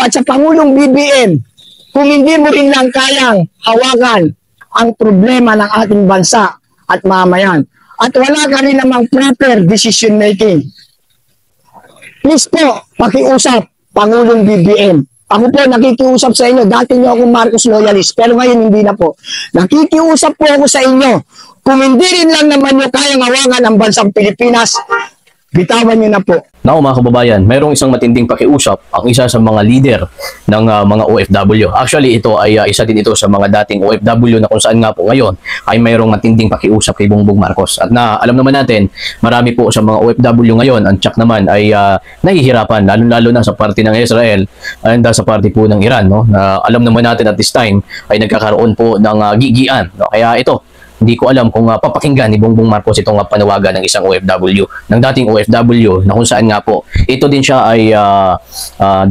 at sa Pangulong BBM, kung hindi mo rin lang kayang hawakan ang problema ng ating bansa at mamayan, at wala ka rin namang proper decision making, please po, pakiusap, Pangulong BBM. Ako po, nakikiusap sa inyo. Dati nyo akong Marcos loyalist, pero ngayon hindi na po. Nakikiusap po ako sa inyo. Kung hindi rin lang naman nyo kayang hawakan ang bansang Pilipinas, bitawan nyo na po. Now mga kababayan, mayroong isang matinding pakiusap ang isa sa mga leader ng mga OFW. Actually, ito ay isa din ito sa mga dating OFW na kung saan nga po ngayon ay mayroong matinding pakiusap kay Bongbong Marcos. At alam naman natin, marami po sa mga OFW ngayon, ang tsak naman ay nahihirapan, lalo-lalo na sa party ng Israel and sa party po ng Iran. No? Na alam naman natin at this time ay nagkakaroon po ng gigian. No? Kaya ito, hindi ko alam kung papakinggan ni Bongbong Marcos itong panawagan ng isang OFW, ng dating OFW na kung saan nga po, ito din siya ay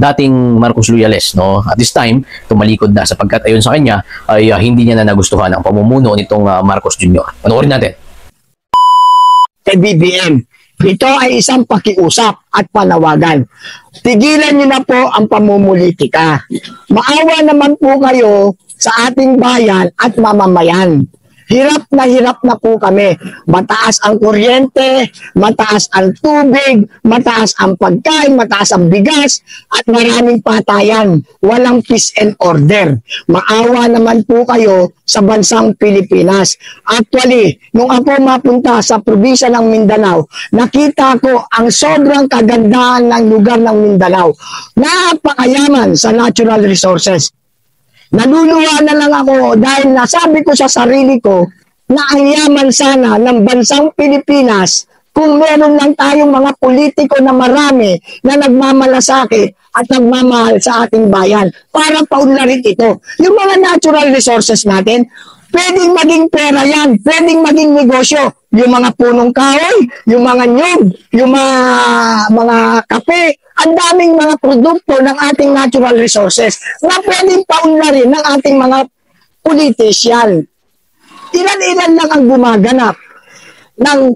dating Marcos loyalist. No? At this time, tumalikod na sapagkat ayon sa kanya ay hindi niya na nagustuhan ang pamumuno nitong Marcos Jr. Panoorin natin. Kay BBM, ito ay isang pakiusap at panawagan. Tigilan niyo na po ang pamumulitika. Maawa naman po kayo sa ating bayan at mamamayan. Hirap na po kami. Mataas ang kuryente, mataas ang tubig, mataas ang pagkain, mataas ang bigas, at maraming patayan. Walang peace and order. Maawa naman po kayo sa bansang Pilipinas. Actually, nung ako mapunta sa probinsya ng Mindanao, nakita ko ang sobrang kagandahan ng lugar ng Mindanao. Napakayaman sa natural resources. Naluluwa na lang ako dahil nasabi ko sa sarili ko na ang yaman sana ng bansang Pilipinas kung meron lang tayong mga politiko na marami na nagmamalasakit at nagmamahal sa ating bayan para paunlarin ito. Yung mga natural resources natin, pwedeng maging pera yan, pwedeng maging negosyo. Yung mga punong kahoy, yung mga nyug, yung mga kape, ang daming mga produkto ng ating natural resources na pwedeng paunlarin ng ating mga politician. Ilan-ilan lang ang gumaganap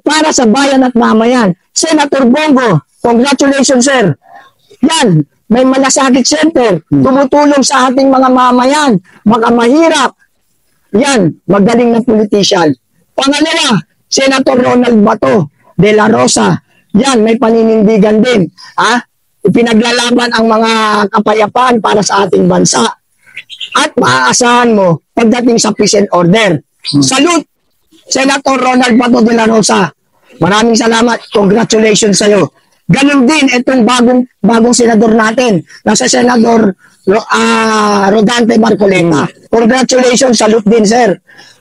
para sa bayan at mamayan. Senator Bongo, congratulations sir. Yan, may malasakit center, tumutulong sa ating mga mamayan, mga mahirap. Yan, magaling na politician. Pangalawa, Senator Ronald Bato de la Rosa. Yan, may paninindigan din. Ipinaglalaban ang mga kapayapaan para sa ating bansa. At maaasahan mo pagdating sa peace and order. Salute, Senator Ronald Bato de la Rosa. Maraming salamat. Congratulations sa iyo. Ganon din itong bagong senador natin, nasa Senador Rodante Marcoleta. Congratulations, salute din sir.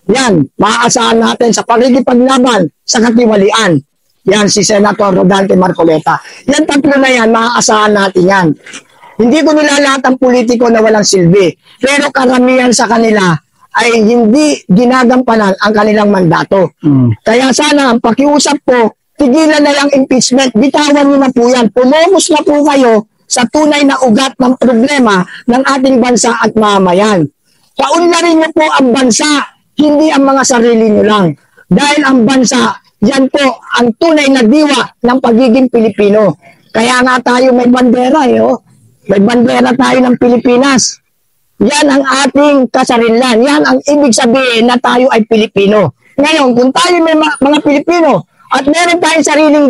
Yan, maaasahan natin sa pagkikipaglaban sa katiwalian. Yan, si Senator Rodante Marcoleta. Yan, tatlo na yan, maaasahan natin yan. Hindi ko nilalahat ang politiko na walang silbi. Pero karamihan sa kanila ay hindi ginagampanan ang kanilang mandato. Kaya sana, ang pakiusap ko, tigilan na lang impeachment. Bitawan nyo na po yan. Pumomos na po kayo sa tunay na ugat ng problema ng ating bansa at mamayan. Paunlarin nyo po ang bansa, hindi ang mga sarili nyo lang. Dahil ang bansa, yan po ang tunay na diwa ng pagiging Pilipino. Kaya nga tayo may bandera May bandera tayo ng Pilipinas. Yan ang ating kasarinlan. Yan ang ibig sabihin na tayo ay Pilipino. Ngayon, kung tayo may mga Pilipino at meron tayong sariling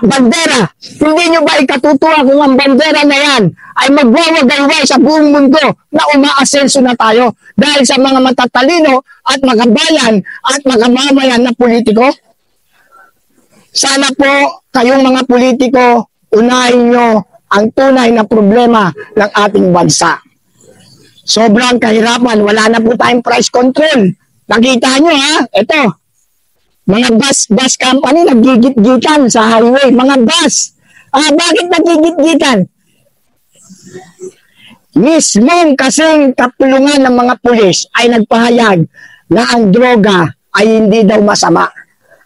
bandera, hindi nyo ba ikatutuwa kung ang bandera na yan ay magwawagayway sa buong mundo na umaasenso na tayo dahil sa mga matatalino at magabayan at magamamayan na politiko? Sana po kayong mga politiko, unahin nyo ang tunay na problema ng ating bansa. Sobrang kahirapan, wala na po tayong price control. Nakita nyo ito. Mga bus company naggigit-gitan sa highway. Mga bus. Bakit naggigit-gitan? Mismong kasing kapulungan ng mga pulis ay nagpahayag na ang droga ay hindi daw masama.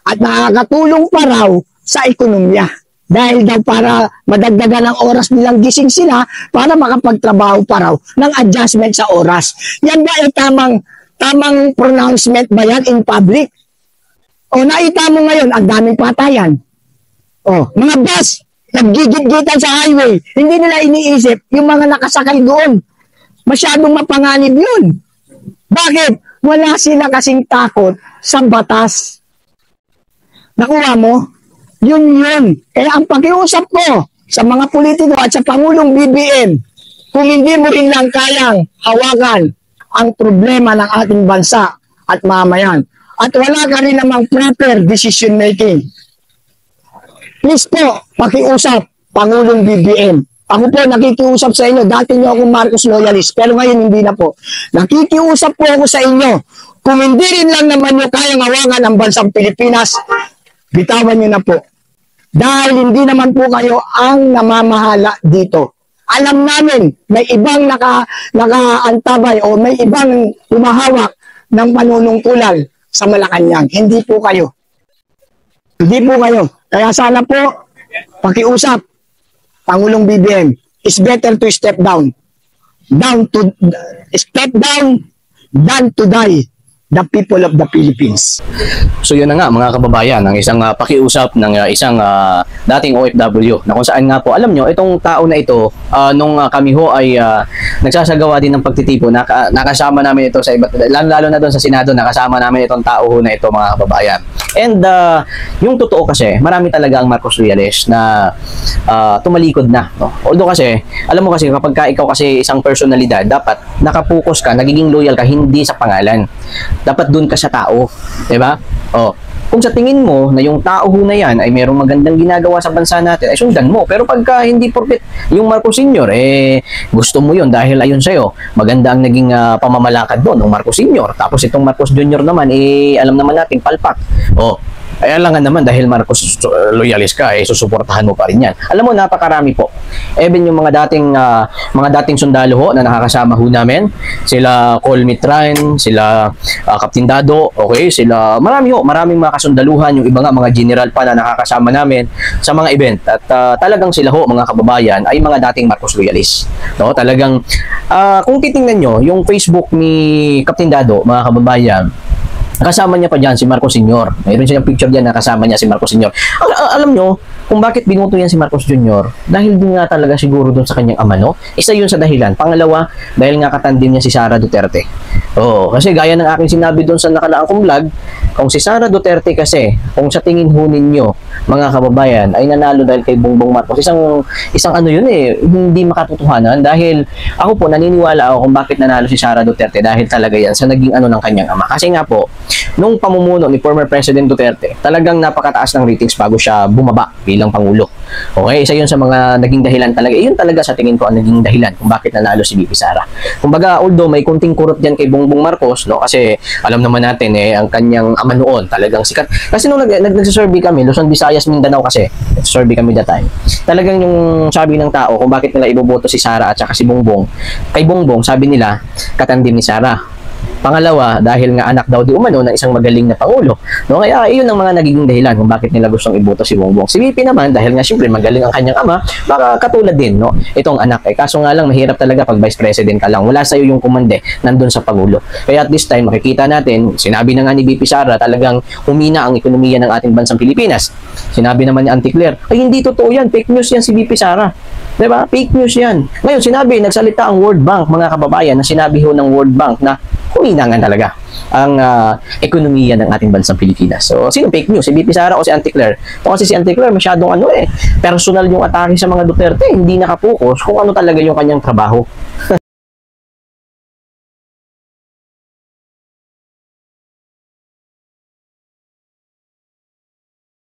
At nakakatulong pa raw sa ekonomiya. Dahil daw para madagdagan ang oras nilang gising sila para makapagtrabaho pa raw ng adjustment sa oras. Yan ba ay tamang pronouncement ba yan in public? O naita mo ngayon, ang daming patayan. O, mga bus, naggigit-gitan sa highway. Hindi nila iniisip yung mga nakasakay doon. Masyadong mapanganib yun. Bakit? Wala sila kasing takot sa batas. Nakuha mo? Yun. Kaya ang pakiusap ko sa mga politiko at sa Pangulong BBM, kung hindi mo rin lang kayang hawakan ang problema ng ating bansa at mamayan, at wala ka rin namang proper decision making, please po, pakiusap, Pangulong BBM. Ako po nakikiusap sa inyo, dati nyo akong Marcos loyalist, pero ngayon hindi na po. Nakikiusap po ako sa inyo, kung hindi rin lang naman nyo kayang hawakan ang bansang Pilipinas, bitawan nyo na po. Dahil hindi naman po kayo ang namamahala dito. Alam namin, may ibang nakaantabay o may ibang humahawak ng panunungkulan sa Malacanang. Hindi po kayo. Hindi po kayo. Kaya sana po, pakiusap, Pangulong BBM, it's better to step down. Step down than to die. The people of the Philippines. So yun na nga mga kababayan, ang isang pakiusap ng isang dating OFW na kung saan nga po, alam nyo, itong tao na ito, nung kami ho ay nagsasagawa din ng pagtitipo, nakasama namin ito sa iba't, lalo na doon sa Senado, nakasama namin itong tao ho na ito mga kababayan. And yung totoo kasi, marami talaga ang Marcos Loyalist na tumalikod na. No? Although kasi, alam mo kasi, kapag ikaw kasi isang personalidad, dapat nakapokus ka, nagiging loyal ka, hindi sa pangalan. Dapat dun ka sa tao, 'di ba? Oh, kung sa tingin mo na yung tao ho na yan ay mayroong magandang ginagawa sa bansa natin, ay sundan mo. Pero pagka hindi porket yung Marcos Sr., gusto mo yun dahil ayon sa'yo, maganda ang naging pamamalakad doon ng Marcos Sr. Tapos itong Marcos Jr. naman, alam naman natin, palpak. Oh, ay alangan naman dahil Marcos loyalist ka, susuportahan mo pa rin yan. Alam mo, napakarami po. Even yung mga dating sundalo ho na nakakasama ho namin, sila Col Mitran, sila Captain Dado, okay, sila, maraming mga kasundaluhan, yung iba nga mga general pa na nakakasama namin sa mga event. At talagang sila ho, mga kababayan, ay mga dating Marcos loyalist. No? Talagang, kung titingnan nyo, yung Facebook ni Captain Dado, mga kababayan, kasama niya pa dyan si Marcos Sr. Mayroon siyang picture dyan na kasama niya si Marcos Sr. Alam nyo, kung bakit binuto yan si Marcos Jr. Dahil din nga talaga siguro doon sa kanyang ama, no? Isa yun sa dahilan. Pangalawa, dahil nga katandim niya si Sara Duterte. Oo, kasi gaya ng aking sinabi doon sa nakalaang kong vlog, kung si Sara Duterte kasi, kung sa tingin ho ninyo, mga kababayan, ay nanalo dahil kay Bongbong Marcos. Isang ano yun hindi makatotohanan. Dahil ako po, naniniwala ako kung bakit nanalo si Sara Duterte dahil talaga yan sa naging ano ng kanyang ama. Kasi nga po, nung pamumuno ni former President Duterte, talagang napakataas ng ratings bago siya bumaba bilang Pangulo. Okay, isa yun sa mga naging dahilan talaga. Yun talaga sa tingin ko ang naging dahilan kung bakit nanalo si VP Sara. Kumbaga, although may kunting kurot dyan kay Bongbong Marcos, no? Kasi alam naman natin ang kanyang ama noon talagang sikat. Kasi nung nagsasurvey kami, Luzon, Visayas, Mindanao kasi, survey kami that time. Talagang yung sabi ng tao kung bakit nila iboboto si Sara at saka si Bongbong, kay Bongbong, sabi nila, katandim ni Sara. Pangalawa, dahil nga anak daw di umano ng isang magaling na Pangulo. No? Kaya iyon ang mga nagiging dahilan kung bakit nila gustong iboto si Bongbong. Si VP naman, dahil nga siyempre magaling ang kanyang ama, baka katulad din, no? Itong anak. Kaso nga lang, mahirap talaga pag Vice President ka lang. Wala sa'yo yung kumande nandun sa Pangulo. Kaya at this time, makikita natin, sinabi na nga ni VP Sara, talagang humina ang ekonomiya ng ating bansang Pilipinas. Sinabi naman ni Auntie Claire, ay hindi totoo yan, fake news yan si VP Sara. Diba? Fake news yan. Ngayon, nagsalita ang World Bank, mga kababayan, na sinabi ho ng World Bank na humina nga talaga ang ekonomiya ng ating bansang Pilipinas. So, sino fake news? Si VP Sara o si Auntie Claire? Ito kasi si Auntie Claire, masyadong personal yung atake sa mga Duterte, hindi nakapokus kung ano talaga yung kanyang trabaho.